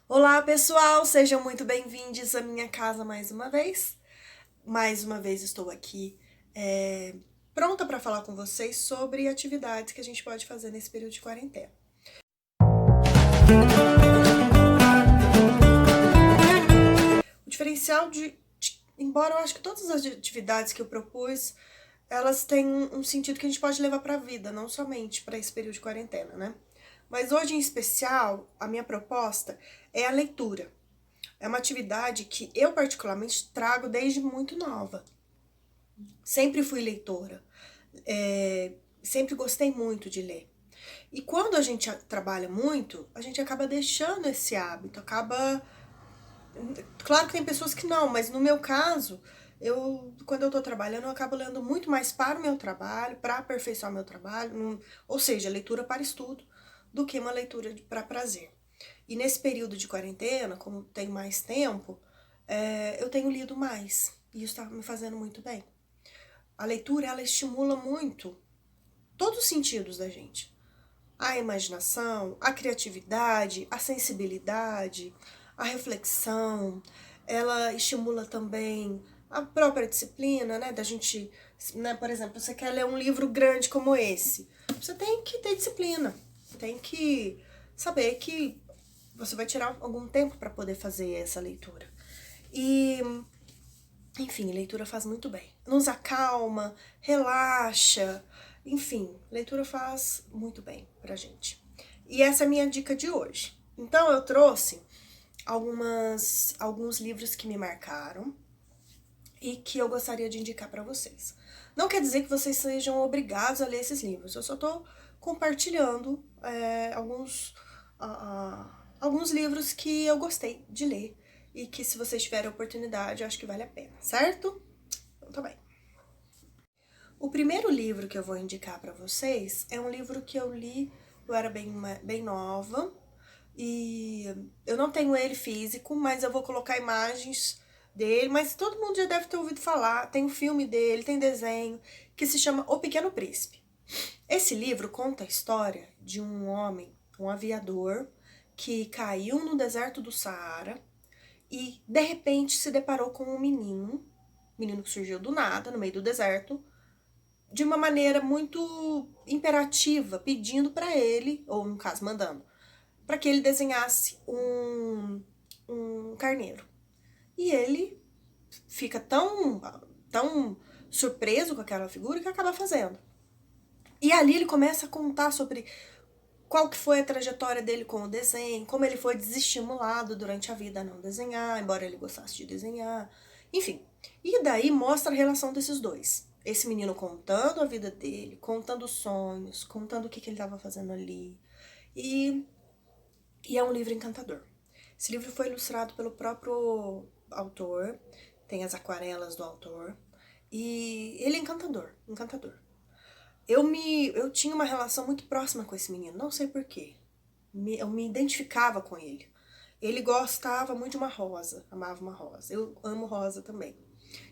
Olá pessoal, sejam muito bem-vindos à minha casa mais uma vez. Mais uma vez estou aqui pronta para falar com vocês sobre atividades que a gente pode fazer nesse período de quarentena. O diferencial embora eu acho que todas as atividades que eu propus, elas têm um sentido que a gente pode levar para a vida, não somente para esse período de quarentena, né? Mas hoje, em especial, a minha proposta é a leitura. É uma atividade que eu, particularmente, trago desde muito nova. Sempre fui leitora. Sempre gostei muito de ler. E quando a gente trabalha muito, a gente acaba deixando esse hábito, Claro que tem pessoas que não, mas no meu caso, quando eu tô trabalhando, eu acabo lendo muito mais para o meu trabalho, para aperfeiçoar meu trabalho, ou seja, leitura para estudo, do que uma leitura para prazer. E nesse período de quarentena, como tem mais tempo, eu tenho lido mais. E isso está me fazendo muito bem. A leitura, ela estimula muito todos os sentidos da gente. A imaginação, a criatividade, a sensibilidade, a reflexão. Ela estimula também a própria disciplina, né? Da gente, né? Por exemplo, você quer ler um livro grande como esse. Você tem que ter disciplina. Tem que saber que você vai tirar algum tempo para poder fazer essa leitura. E, enfim, leitura faz muito bem. Nos acalma, relaxa. Enfim, leitura faz muito bem pra gente. E essa é a minha dica de hoje. Então, eu trouxe alguns livros que me marcaram e que eu gostaria de indicar para vocês. Não quer dizer que vocês sejam obrigados a ler esses livros. Eu só tô compartilhando alguns livros que eu gostei de ler e que, se vocês tiverem oportunidade, eu acho que vale a pena, certo? Então tá bem. O primeiro livro que eu vou indicar para vocês é um livro que eu li, eu era bem nova, e eu não tenho ele físico, mas eu vou colocar imagens dele, mas todo mundo já deve ter ouvido falar, tem um filme dele, tem desenho, que se chama O Pequeno Príncipe. Esse livro conta a história de um homem, um aviador, que caiu no deserto do Saara e, de repente, se deparou com um menino que surgiu do nada, no meio do deserto, de uma maneira muito imperativa, pedindo para ele, ou no caso, mandando, para que ele desenhasse um carneiro. E ele fica tão surpreso com aquela figura que acaba fazendo. E ali ele começa a contar sobre qual que foi a trajetória dele com o desenho, como ele foi desestimulado durante a vida a não desenhar, embora ele gostasse de desenhar, enfim. E daí mostra a relação desses dois. Esse menino contando a vida dele, contando os sonhos, contando o que ele estava fazendo ali. E é um livro encantador. Esse livro foi ilustrado pelo próprio autor, tem as aquarelas do autor, e ele é encantador, encantador. Eu tinha uma relação muito próxima com esse menino, não sei porquê. Eu me identificava com ele. Ele gostava muito de uma rosa, amava uma rosa. Eu amo rosa também.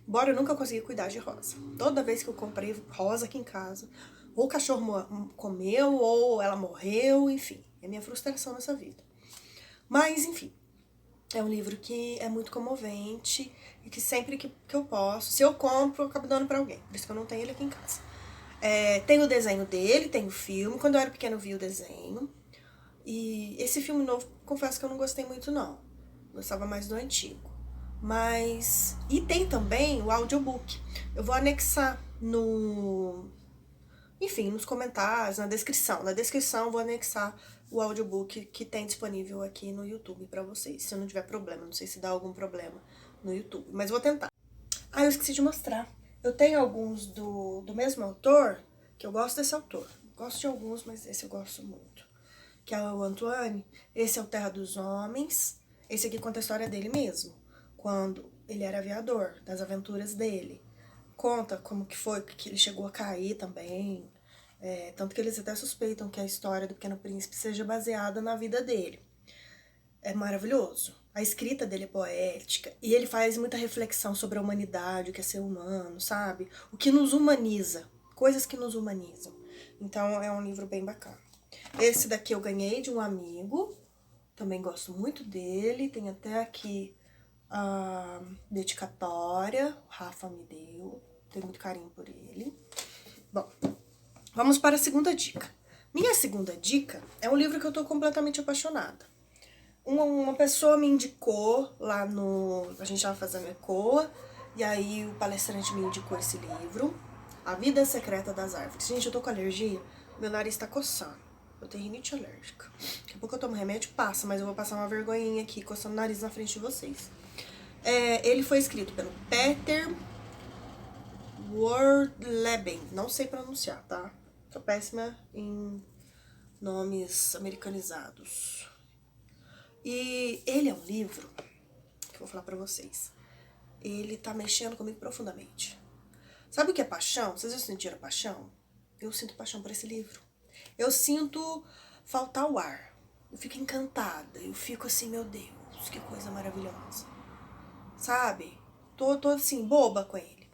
Embora eu nunca consegui cuidar de rosa. Toda vez que eu comprei rosa aqui em casa, ou o cachorro comeu, ou ela morreu, enfim. É minha frustração nessa vida. Mas, enfim, é um livro que é muito comovente e que sempre que eu posso, se eu compro, eu acabo dando pra alguém. Por isso que eu não tenho ele aqui em casa. Tem o desenho dele, tem o filme. Quando eu era pequena eu vi o desenho. E esse filme novo, confesso que eu não gostei muito, não. Gostava mais do antigo. Mas... E tem também o audiobook. Eu vou anexar enfim, nos comentários, na descrição. Na descrição eu vou anexar o audiobook que tem disponível aqui no YouTube pra vocês. Se eu não tiver problema, não sei se dá algum problema no YouTube, mas vou tentar. Eu esqueci de mostrar. Eu tenho alguns do mesmo autor, que eu gosto desse autor. Gosto de alguns, mas esse eu gosto muito. Que é o Antoine. Esse é o Terra dos Homens. Esse aqui conta a história dele mesmo. Quando ele era aviador, das aventuras dele. Conta como que foi, que ele chegou a cair também. Tanto que eles até suspeitam que a história do Pequeno Príncipe seja baseada na vida dele. É maravilhoso. A escrita dele é poética e ele faz muita reflexão sobre a humanidade, o que é ser humano, sabe? O que nos humaniza, coisas que nos humanizam. Então é um livro bem bacana. Esse daqui eu ganhei de um amigo, também gosto muito dele, tem até aqui a dedicatória, o Rafa me deu, tenho muito carinho por ele. Bom, vamos para a segunda dica. Minha segunda dica é um livro que eu tô completamente apaixonada. Uma pessoa me indicou lá no... A gente tava fazendo ECOA, e aí o palestrante me indicou esse livro, A Vida Secreta das Árvores. Gente, eu tô com alergia, meu nariz tá coçando. Eu tenho rinite alérgica. Daqui a pouco eu tomo remédio, passa, mas eu vou passar uma vergonhinha aqui, coçando o nariz na frente de vocês. Ele foi escrito pelo Peter Wordleben. Não sei pronunciar, tá? Tô péssima em nomes americanizados. E ele é um livro que eu vou falar pra vocês. Ele tá mexendo comigo profundamente. Sabe o que é paixão? Vocês já sentiram paixão? Eu sinto paixão por esse livro. Eu sinto faltar o ar. Eu fico encantada. Eu fico assim, meu Deus, que coisa maravilhosa. Sabe? Tô assim, boba com ele.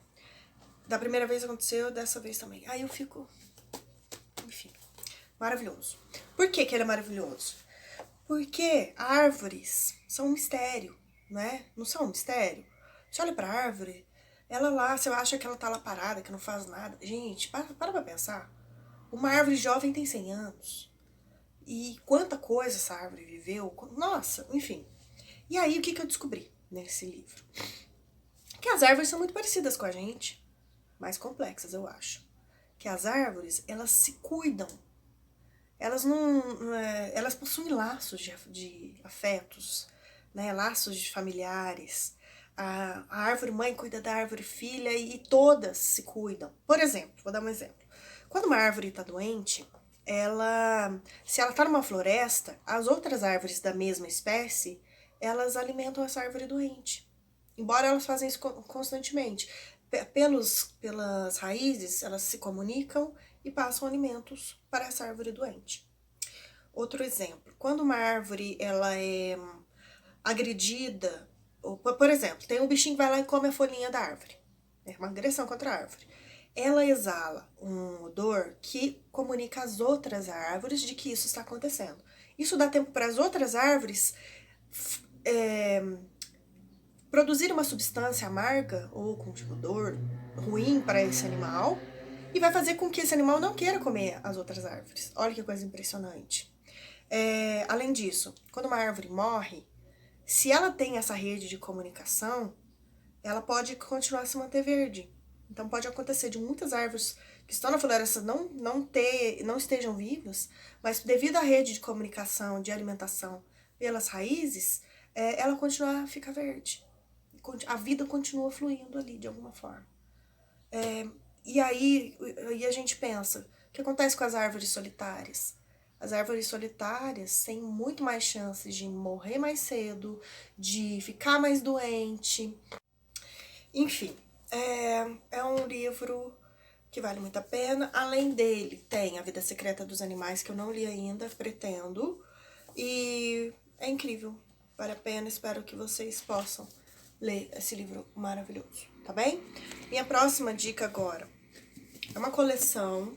Da primeira vez aconteceu, dessa vez também. Aí eu fico... Enfim, maravilhoso. Por que ele é maravilhoso? Porque árvores são um mistério, né? Não são um mistério? Você olha pra árvore, ela lá, você acha que ela tá lá parada, que não faz nada. Gente, para pra pensar. Uma árvore jovem tem 100 anos. E quanta coisa essa árvore viveu. Nossa, enfim. E aí, o que eu descobri nesse livro? Que as árvores são muito parecidas com a gente. Mais complexas, eu acho. Que as árvores, elas se cuidam. Elas não... elas possuem laços de afetos, né? Laços de familiares. A árvore mãe cuida da árvore filha e todas se cuidam. Por exemplo, vou dar um exemplo. Quando uma árvore está doente, se ela está numa floresta, as outras árvores da mesma espécie, elas alimentam essa árvore doente. Embora elas façam isso constantemente. Pelas raízes, elas se comunicam e passam alimentos para essa árvore doente. Outro exemplo, quando uma árvore ela é agredida, por exemplo, tem um bichinho que vai lá e come a folhinha da árvore. É uma agressão contra a árvore. Ela exala um odor que comunica às outras árvores de que isso está acontecendo. Isso dá tempo para as outras árvores produzir uma substância amarga ou com tipo odor ruim para esse animal e vai fazer com que esse animal não queira comer as outras árvores. Olha que coisa impressionante. Além disso, quando uma árvore morre, se ela tem essa rede de comunicação, ela pode continuar a se manter verde. Então pode acontecer de muitas árvores que estão na floresta não estejam vivas, mas devido à rede de comunicação, de alimentação pelas raízes, ela continua a ficar verde. A vida continua fluindo ali de alguma forma. E aí a gente pensa, o que acontece com as árvores solitárias? As árvores solitárias têm muito mais chances de morrer mais cedo, de ficar mais doente. Enfim, é um livro que vale muito a pena. Além dele, tem A Vida Secreta dos Animais, que eu não li ainda, pretendo. E é incrível, vale a pena, espero que vocês possam ler esse livro maravilhoso, tá bem? Minha próxima dica agora é uma coleção.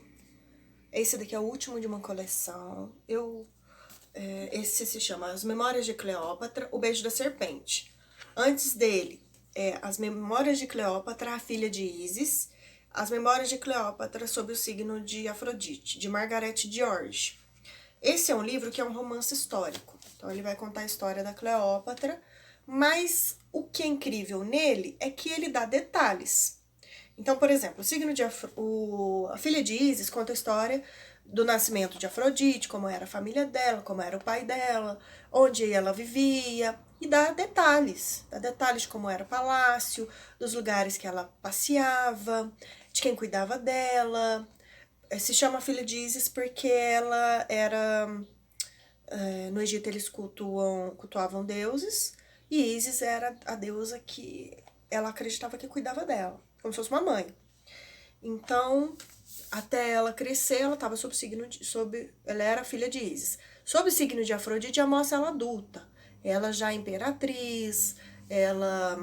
Esse daqui é o último de uma coleção. Esse se chama As Memórias de Cleópatra, O Beijo da Serpente. Antes dele, As Memórias de Cleópatra, a Filha de Ísis. As Memórias de Cleópatra sob o signo de Afrodite, de Margaret George. Esse é um livro que é um romance histórico. Então ele vai contar a história da Cleópatra, mas o que é incrível nele é que ele dá detalhes. Então, por exemplo, a Filha de Ísis conta a história do nascimento de Afrodite, como era a família dela, como era o pai dela, onde ela vivia, e dá detalhes de como era o palácio, dos lugares que ela passeava, de quem cuidava dela. Se chama Filha de Ísis porque ela era... no Egito eles cultuavam deuses, e Ísis era a deusa que ela acreditava que cuidava dela, como se fosse uma mãe. Então, Até ela crescer, ela estava ela era filha de Ísis. Sob o signo de Afrodite, já mostra ela adulta. Ela já é imperatriz, ela,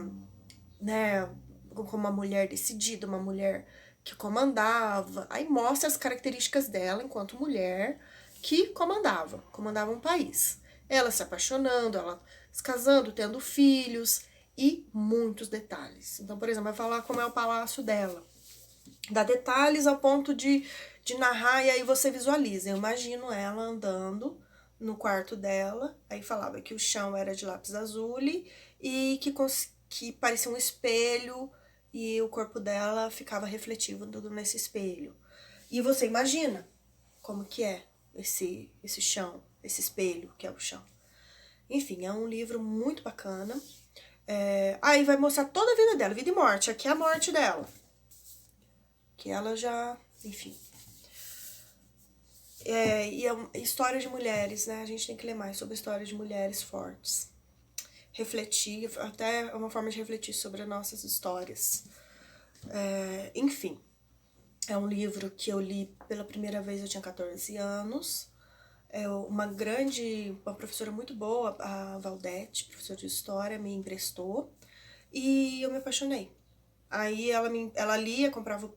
né, como uma mulher decidida, uma mulher que comandava. Aí mostra as características dela enquanto mulher que comandava um país. Ela se apaixonando, ela se casando, tendo filhos e muitos detalhes. Então, por exemplo, vai falar como é o palácio dela. Dá detalhes ao ponto de narrar e aí você visualiza. Eu imagino ela andando no quarto dela, aí falava que o chão era de lápis azuli e que parecia um espelho e o corpo dela ficava refletivo tudo nesse espelho. E você imagina como que é esse chão, esse espelho que é o chão. Enfim, é um livro muito bacana. Aí vai mostrar toda a vida dela, vida e morte. Aqui é a morte dela. Que ela já, enfim. E é uma história de mulheres, né? A gente tem que ler mais sobre a história de mulheres fortes. Refletir, até é uma forma de refletir sobre as nossas histórias. Enfim, é um livro que eu li pela primeira vez, eu tinha 14 anos. Uma professora muito boa, a Valdete, professora de história, me emprestou. E eu me apaixonei. Aí ela lia, comprava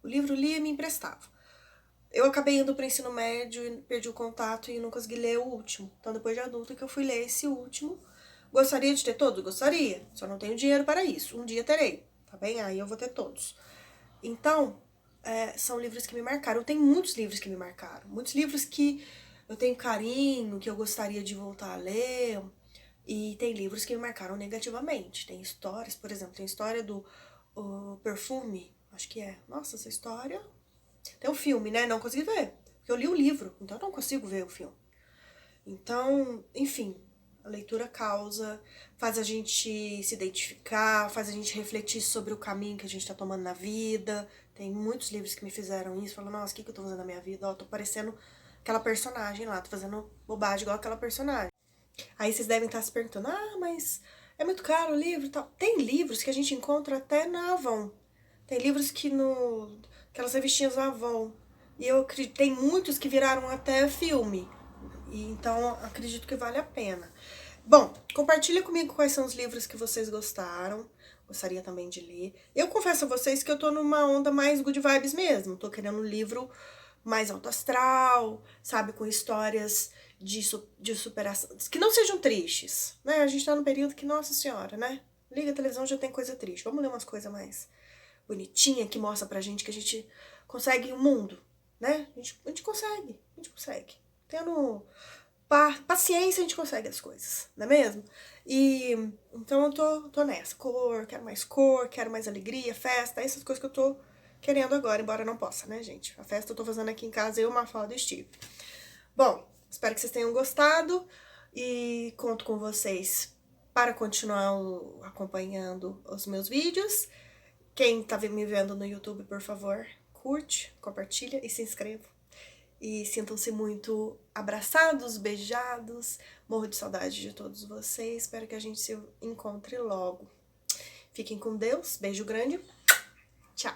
o livro, lia e me emprestava. Eu acabei indo para o ensino médio, perdi o contato e não consegui ler o último. Então, depois de adulta que eu fui ler esse último. Gostaria de ter todos? Gostaria. Só não tenho dinheiro para isso. Um dia terei, tá bem? Aí eu vou ter todos. Então, são livros que me marcaram. Eu tenho muitos livros que me marcaram. Muitos livros que eu tenho carinho, que eu gostaria de voltar a ler. E tem livros que me marcaram negativamente. Tem histórias, por exemplo, tem a história do Perfume. Acho que é. Nossa, essa história... Tem um filme, né? Não consegui ver. Porque eu li o livro, então eu não consigo ver o filme. Então, enfim, a leitura faz a gente se identificar, faz a gente refletir sobre o caminho que a gente tá tomando na vida. Tem muitos livros que me fizeram isso, falando, nossa, o que eu tô fazendo na minha vida? Ó, tô parecendo aquela personagem lá, tô fazendo bobagem igual aquela personagem. Aí vocês devem estar se perguntando, mas é muito caro o livro e tal. Tem livros que a gente encontra até na Avon. Tem livros aquelas revistinhas Avon. E eu acredito, tem muitos que viraram até filme. E então acredito que vale a pena. Bom, compartilha comigo quais são os livros que vocês gostaram. Gostaria também de ler. Eu confesso a vocês que eu tô numa onda mais good vibes mesmo. Tô querendo um livro mais alto astral, sabe? Com histórias de superação. Que não sejam tristes, né? A gente tá num período que, nossa senhora, né? Liga a televisão, já tem coisa triste. Vamos ler umas coisas mais bonitinha que mostra pra gente que a gente consegue o mundo, né? A gente consegue. Tendo paciência, a gente consegue as coisas, não é mesmo? E então eu tô nessa. Cor, quero mais alegria, festa, essas coisas que eu tô querendo agora, embora eu não possa, né, gente? A festa eu tô fazendo aqui em casa, eu, Mafalda e Steve. Bom, espero que vocês tenham gostado e conto com vocês para continuar acompanhando os meus vídeos. Quem tá me vendo no YouTube, por favor, curte, compartilha e se inscreva. E sintam-se muito abraçados, beijados. Morro de saudade de todos vocês. Espero que a gente se encontre logo. Fiquem com Deus. Beijo grande. Tchau.